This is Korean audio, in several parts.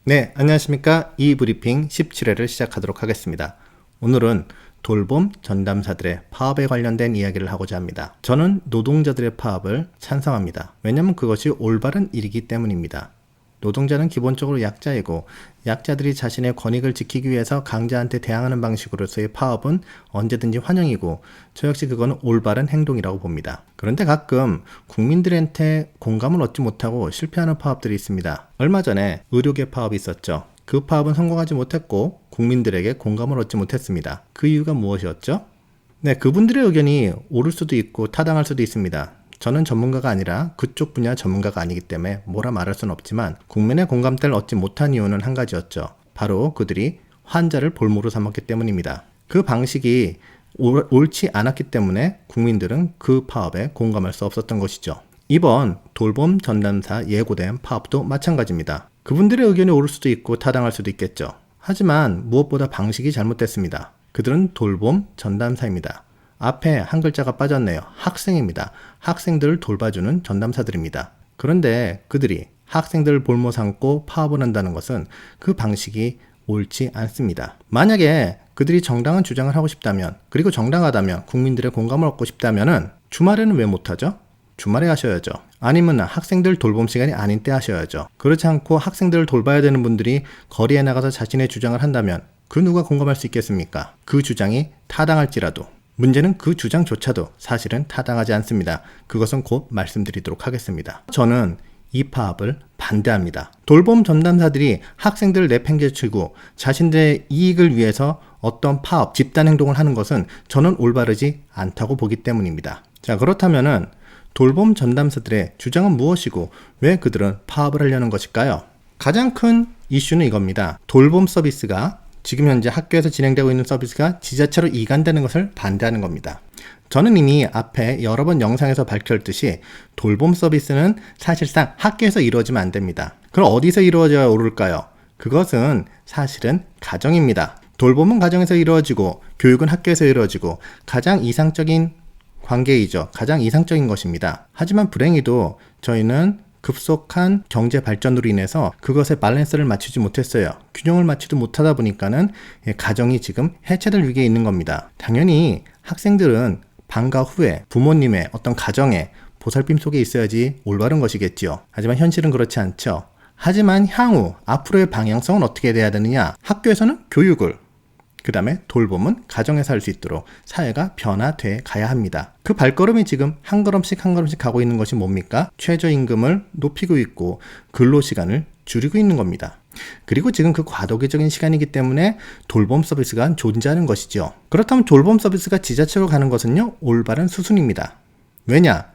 네, 안녕하십니까. 이 브리핑 17회를 시작하도록 하겠습니다. 오늘은 돌봄 전담사들의 파업에 관련된 이야기를 하고자 합니다. 저는 노동자들의 파업을 찬성합니다. 왜냐하면 그것이 올바른 일이기 때문입니다. 노동자는 기본적으로 약자이고 약자들이 자신의 권익을 지키기 위해서 강자한테 대항하는 방식으로서의 파업은 언제든지 환영이고 저 역시 그건 올바른 행동이라고 봅니다. 그런데 가끔 국민들한테 공감을 얻지 못하고 실패하는 파업들이 있습니다. 얼마 전에 의료계 파업이 있었죠. 그 파업은 성공하지 못했고 국민들에게 공감을 얻지 못했습니다. 그 이유가 무엇이었죠? 네, 그분들의 의견이 옳을 수도 있고 타당할 수도 있습니다. 저는 전문가가 아니라 그쪽 분야 전문가가 아니기 때문에 뭐라 말할 수는 없지만 국민의 공감대를 얻지 못한 이유는 한 가지였죠. 바로 그들이 환자를 볼모로 삼았기 때문입니다. 그 방식이 옳지 않았기 때문에 국민들은 그 파업에 공감할 수 없었던 것이죠. 이번 돌봄 전담사 예고된 파업도 마찬가지입니다. 그분들의 의견이 옳을 수도 있고 타당할 수도 있겠죠. 하지만 무엇보다 방식이 잘못됐습니다. 그들은 돌봄 전담사입니다. 앞에 한 글자가 빠졌네요. 학생입니다. 학생들을 돌봐주는 전담사들입니다. 그런데 그들이 학생들을 볼모 삼고 파업을 한다는 것은 그 방식이 옳지 않습니다. 만약에 그들이 정당한 주장을 하고 싶다면, 그리고 정당하다면 국민들의 공감을 얻고 싶다면 주말에는 왜 못하죠? 주말에 하셔야죠. 아니면 학생들 돌봄 시간이 아닌 때 하셔야죠. 그렇지 않고 학생들을 돌봐야 되는 분들이 거리에 나가서 자신의 주장을 한다면 그 누가 공감할 수 있겠습니까? 그 주장이 타당할지라도. 문제는 그 주장조차도 사실은 타당하지 않습니다. 그것은 곧 말씀드리도록 하겠습니다. 저는 이 파업을 반대합니다. 돌봄 전담사들이 학생들을 내팽개치고 자신들의 이익을 위해서 어떤 파업, 집단 행동을 하는 것은 저는 올바르지 않다고 보기 때문입니다. 자, 그렇다면은 돌봄 전담사들의 주장은 무엇이고 왜 그들은 파업을 하려는 것일까요? 가장 큰 이슈는 이겁니다. 돌봄 서비스가 지금 현재 학교에서 진행되고 있는 서비스가 지자체로 이관되는 것을 반대하는 겁니다. 저는 이미 앞에 여러 번 영상에서 밝혔듯이 돌봄 서비스는 사실상 학교에서 이루어지면 안 됩니다. 그럼 어디서 이루어져야 옳을까요? 그것은 사실은 가정입니다. 돌봄은 가정에서 이루어지고 교육은 학교에서 이루어지고 가장 이상적인 관계이죠. 가장 이상적인 것입니다. 하지만 불행히도 저희는 급속한 경제 발전으로 인해서 그것의 밸런스를 맞추지 못했어요. 균형을 맞추지 못하다 보니까는 가정이 지금 해체될 위기에 있는 겁니다. 당연히 학생들은 방과 후에 부모님의 어떤 가정의 보살핌 속에 있어야지 올바른 것이겠지요. 하지만 현실은 그렇지 않죠. 하지만 향후 앞으로의 방향성은 어떻게 돼야 되느냐? 학교에서는 교육을, 그 다음에 돌봄은 가정에서 할 수 있도록 사회가 변화돼 가야 합니다. 그 발걸음이 지금 한 걸음씩 한 걸음씩 가고 있는 것이 뭡니까? 최저임금을 높이고 있고 근로시간을 줄이고 있는 겁니다. 그리고 지금 그 과도기적인 시간이기 때문에 돌봄 서비스가 존재하는 것이죠. 그렇다면 돌봄 서비스가 지자체로 가는 것은요, 올바른 수순입니다. 왜냐?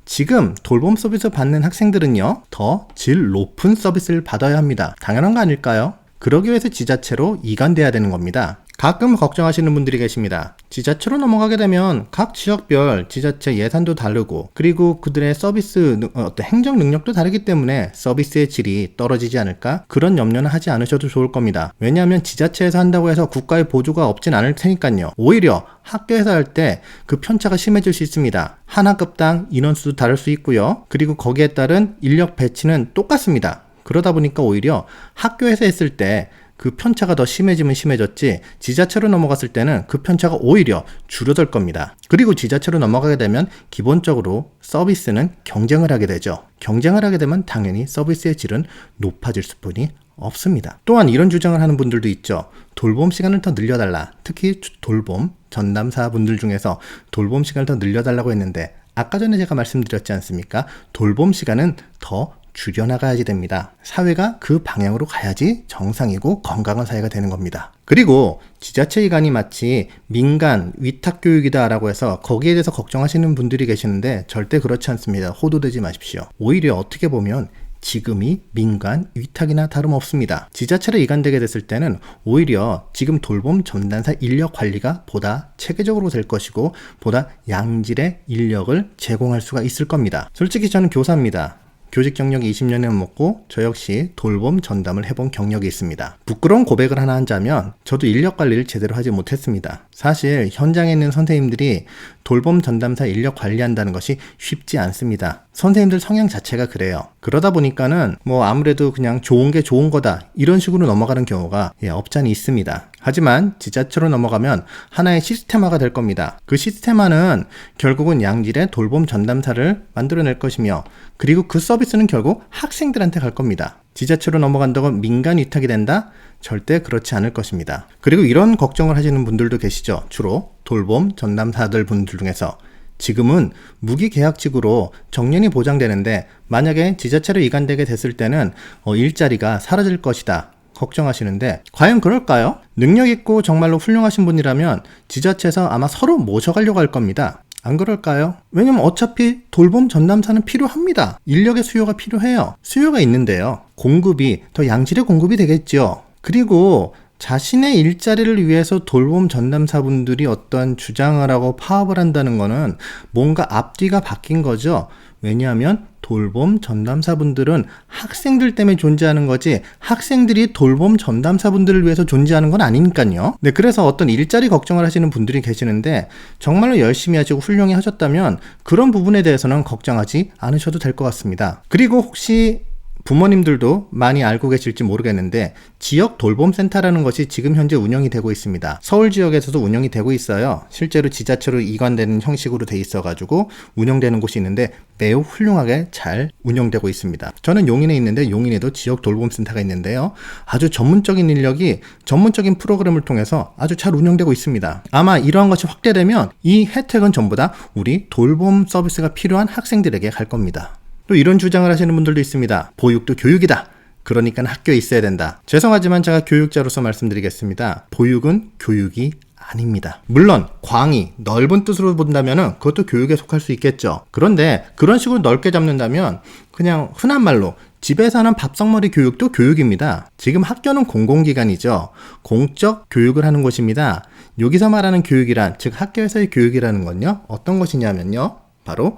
지금 돌봄 서비스 받는 학생들은요, 더 질 높은 서비스를 받아야 합니다. 당연한 거 아닐까요? 그러기 위해서 지자체로 이관돼야 되는 겁니다. 가끔 걱정하시는 분들이 계십니다. 지자체로 넘어가게 되면 각 지역별 지자체 예산도 다르고 그리고 그들의 서비스 어떤 행정 능력도 다르기 때문에 서비스의 질이 떨어지지 않을까? 그런 염려는 하지 않으셔도 좋을 겁니다. 왜냐하면 지자체에서 한다고 해서 국가의 보조가 없진 않을 테니까요. 오히려 학교에서 할 때 그 편차가 심해질 수 있습니다. 한 학급당 인원수도 다를 수 있고요. 그리고 거기에 따른 인력 배치는 똑같습니다. 그러다 보니까 오히려 학교에서 했을 때 그 편차가 더 심해지면 심해졌지 지자체로 넘어갔을 때는 그 편차가 오히려 줄어들 겁니다. 그리고 지자체로 넘어가게 되면 기본적으로 서비스는 경쟁을 하게 되죠. 경쟁을 하게 되면 당연히 서비스의 질은 높아질 수뿐이 없습니다. 또한 이런 주장을 하는 분들도 있죠. 돌봄 시간을 더 늘려달라. 특히 돌봄 전담사 분들 중에서 돌봄 시간을 더 늘려달라고 했는데 아까 전에 제가 말씀드렸지 않습니까? 돌봄 시간은 더 줄여나가야지 됩니다. 사회가 그 방향으로 가야지 정상이고 건강한 사회가 되는 겁니다. 그리고 지자체 이관이 마치 민간 위탁교육이다 라고 해서 거기에 대해서 걱정하시는 분들이 계시는데 절대 그렇지 않습니다. 호도되지 마십시오. 오히려 어떻게 보면 지금이 민간 위탁이나 다름없습니다. 지자체로 이관되게 됐을 때는 오히려 지금 돌봄 전담사 인력 관리가 보다 체계적으로 될 것이고 보다 양질의 인력을 제공할 수가 있을 겁니다. 솔직히 저는 교사입니다. 교직 경력이 20년을 넘었고 저 역시 돌봄 전담을 해본 경력이 있습니다. 부끄러운 고백을 하나 하자면 저도 인력 관리를 제대로 하지 못했습니다. 사실 현장에 있는 선생님들이 돌봄 전담사 인력 관리한다는 것이 쉽지 않습니다. 선생님들 성향 자체가 그래요. 그러다 보니까는 아무래도 그냥 좋은 게 좋은 거다 이런 식으로 넘어가는 경우가 없잖니 있습니다. 하지만 지자체로 넘어가면 하나의 시스템화가 될 겁니다. 그 시스템화는 결국은 양질의 돌봄 전담사를 만들어낼 것이며 그리고 그 서비스는 결국 학생들한테 갈 겁니다. 지자체로 넘어간다고 민간 위탁이 된다? 절대 그렇지 않을 것입니다. 그리고 이런 걱정을 하시는 분들도 계시죠. 주로 돌봄 전담사들 분들 중에서 지금은 무기계약직으로 정년이 보장되는데 만약에 지자체로 이관되게 됐을 때는 일자리가 사라질 것이다 걱정하시는데 과연 그럴까요? 능력 있고 정말로 훌륭하신 분이라면 지자체에서 아마 서로 모셔가려고 할 겁니다. 안 그럴까요? 왜냐면 어차피 돌봄 전담사는 필요합니다. 인력의 수요가 필요해요. 수요가 있는데요. 공급이 더 양질의 공급이 되겠죠. 그리고 자신의 일자리를 위해서 돌봄 전담사분들이 어떤 주장을 하고 파업을 한다는 거는 뭔가 앞뒤가 바뀐 거죠. 왜냐하면 돌봄 전담사분들은 학생들 때문에 존재하는 거지 학생들이 돌봄 전담사분들을 위해서 존재하는 건 아니니까요. 네, 그래서 어떤 일자리 걱정을 하시는 분들이 계시는데 정말로 열심히 하시고 훌륭히 하셨다면 그런 부분에 대해서는 걱정하지 않으셔도 될 것 같습니다. 그리고 혹시 부모님들도 많이 알고 계실지 모르겠는데 지역 돌봄센터라는 것이 지금 현재 운영이 되고 있습니다. 서울 지역에서도 운영이 되고 있어요. 실제로 지자체로 이관되는 형식으로 돼 있어가지고 운영되는 곳이 있는데 매우 훌륭하게 잘 운영되고 있습니다. 저는 용인에 있는데 용인에도 지역 돌봄센터가 있는데요. 아주 전문적인 인력이 전문적인 프로그램을 통해서 아주 잘 운영되고 있습니다. 아마 이러한 것이 확대되면 이 혜택은 전부 다 우리 돌봄 서비스가 필요한 학생들에게 갈 겁니다. 또 이런 주장을 하시는 분들도 있습니다. 보육도 교육이다. 그러니까 학교에 있어야 된다. 죄송하지만 제가 교육자로서 말씀드리겠습니다. 보육은 교육이 아닙니다. 물론 광의, 넓은 뜻으로 본다면 그것도 교육에 속할 수 있겠죠. 그런데 그런 식으로 넓게 잡는다면 그냥 흔한 말로 집에서 하는 밥상머리 교육도 교육입니다. 지금 학교는 공공기관이죠. 공적 교육을 하는 곳입니다. 여기서 말하는 교육이란, 즉 학교에서의 교육이라는 건요. 어떤 것이냐면요. 바로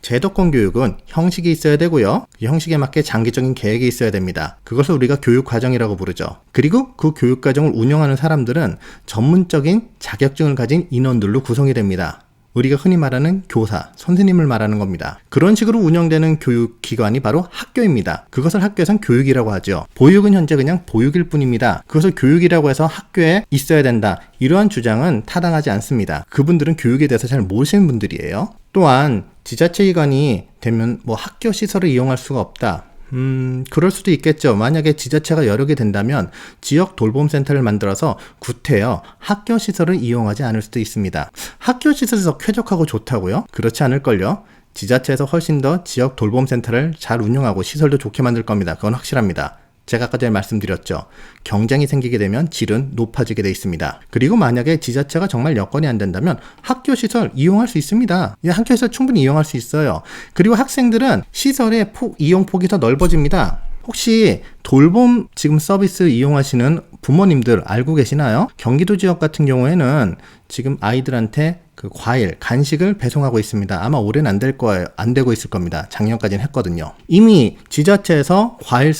제도권 교육은 형식이 있어야 되고요. 이 형식에 맞게 장기적인 계획이 있어야 됩니다. 그것을 우리가 교육과정이라고 부르죠. 그리고 그 교육과정을 운영하는 사람들은 전문적인 자격증을 가진 인원들로 구성이 됩니다. 우리가 흔히 말하는 교사, 선생님을 말하는 겁니다. 그런 식으로 운영되는 교육기관이 바로 학교입니다. 그것을 학교에선 교육이라고 하죠. 보육은 현재 그냥 보육일 뿐입니다. 그것을 교육이라고 해서 학교에 있어야 된다. 이러한 주장은 타당하지 않습니다. 그분들은 교육에 대해서 잘 모르시는 분들이에요. 또한 지자체 기관이 되면 학교 시설을 이용할 수가 없다. 그럴 수도 있겠죠. 만약에 지자체가 여러 개 된다면 지역 돌봄센터를 만들어서 구태여 학교 시설을 이용하지 않을 수도 있습니다. 학교 시설이 더 쾌적하고 좋다고요? 그렇지 않을걸요. 지자체에서 훨씬 더 지역 돌봄센터를 잘 운영하고 시설도 좋게 만들 겁니다. 그건 확실합니다. 제가 아까 전에 말씀드렸죠. 경쟁이 생기게 되면 질은 높아지게 돼 있습니다. 그리고 만약에 지자체가 정말 여건이 안 된다면 학교 시설 이용할 수 있습니다. 학교 시설 충분히 이용할 수 있어요. 그리고 학생들은 시설의 이용 폭이 더 넓어집니다. 혹시 돌봄 지금 서비스 이용하시는 부모님들 알고 계시나요? 경기도 지역 같은 경우에는 지금 아이들한테 그 과일, 간식을 배송하고 있습니다. 아마 올해는 안 될 거예요. 안 되고 있을 겁니다. 작년까지는 했거든요. 이미 지자체에서 과일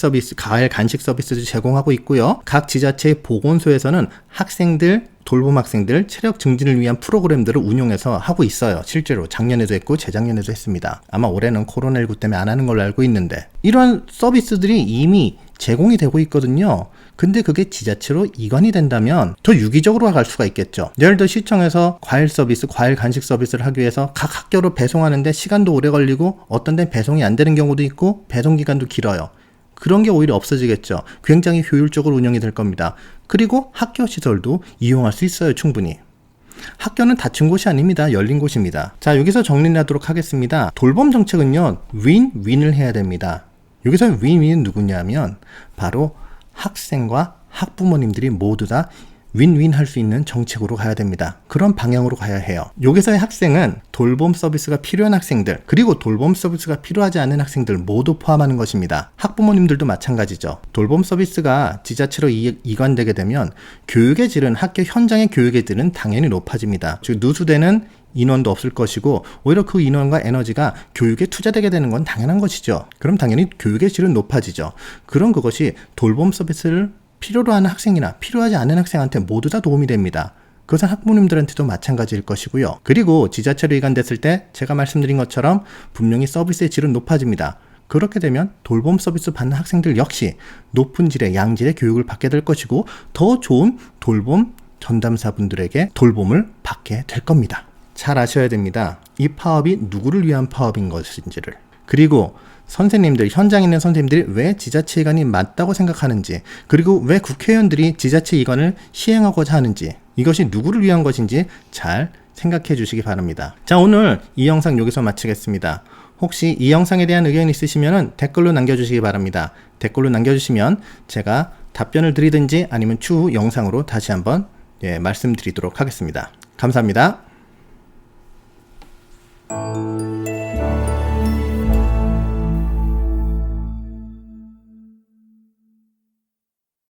간식 서비스를 제공하고 있고요. 각 지자체의 보건소에서는 학생들, 돌봄 학생들 체력 증진을 위한 프로그램들을 운용해서 하고 있어요. 실제로 작년에도 했고 재작년에도 했습니다. 아마 올해는 코로나19 때문에 안 하는 걸로 알고 있는데 이런 서비스들이 이미 제공이 되고 있거든요. 근데 그게 지자체로 이관이 된다면 더 유기적으로 갈 수가 있겠죠. 예를 들어 시청에서 과일 간식 서비스를 하기 위해서 각 학교로 배송하는데 시간도 오래 걸리고 어떤 데는 배송이 안 되는 경우도 있고 배송 기간도 길어요. 그런 게 오히려 없어지겠죠. 굉장히 효율적으로 운영이 될 겁니다. 그리고 학교 시설도 이용할 수 있어요. 충분히. 학교는 닫힌 곳이 아닙니다. 열린 곳입니다. 자, 여기서 정리를 하도록 하겠습니다. 돌봄 정책은요. 윈윈을 해야 됩니다. 여기서 윈윈은 누구냐면 바로 학생과 학부모님들이 모두 다 윈윈 할 수 있는 정책으로 가야 됩니다. 그런 방향으로 가야 해요. 여기서의 학생은 돌봄 서비스가 필요한 학생들, 그리고 돌봄 서비스가 필요하지 않은 학생들 모두 포함하는 것입니다. 학부모님들도 마찬가지죠. 돌봄 서비스가 지자체로 이관되게 되면 교육의 질은, 학교 현장의 교육의 질은 당연히 높아집니다. 즉 누수되는 인원도 없을 것이고, 오히려 그 인원과 에너지가 교육에 투자되게 되는 건 당연한 것이죠. 그럼 당연히 교육의 질은 높아지죠. 그런 그것이 돌봄 서비스를 필요로 하는 학생이나 필요하지 않은 학생한테 모두 다 도움이 됩니다. 그것은 학부모님들한테도 마찬가지일 것이고요. 그리고 지자체로 이관됐을 때 제가 말씀드린 것처럼 분명히 서비스의 질은 높아집니다. 그렇게 되면 돌봄 서비스 받는 학생들 역시 높은 질의, 양질의 교육을 받게 될 것이고, 더 좋은 돌봄 전담사분들에게 돌봄을 받게 될 겁니다. 잘 아셔야 됩니다. 이 파업이 누구를 위한 파업인 것인지를. 그리고 선생님들, 현장에 있는 선생님들이 왜 지자체 이관이 맞다고 생각하는지, 그리고 왜 국회의원들이 지자체 이관을 시행하고자 하는지, 이것이 누구를 위한 것인지 잘 생각해 주시기 바랍니다. 자, 오늘 이 영상 여기서 마치겠습니다. 혹시 이 영상에 대한 의견 있으시면 댓글로 남겨주시기 바랍니다. 댓글로 남겨주시면 제가 답변을 드리든지 아니면 추후 영상으로 다시 한번 말씀드리도록 하겠습니다. 감사합니다.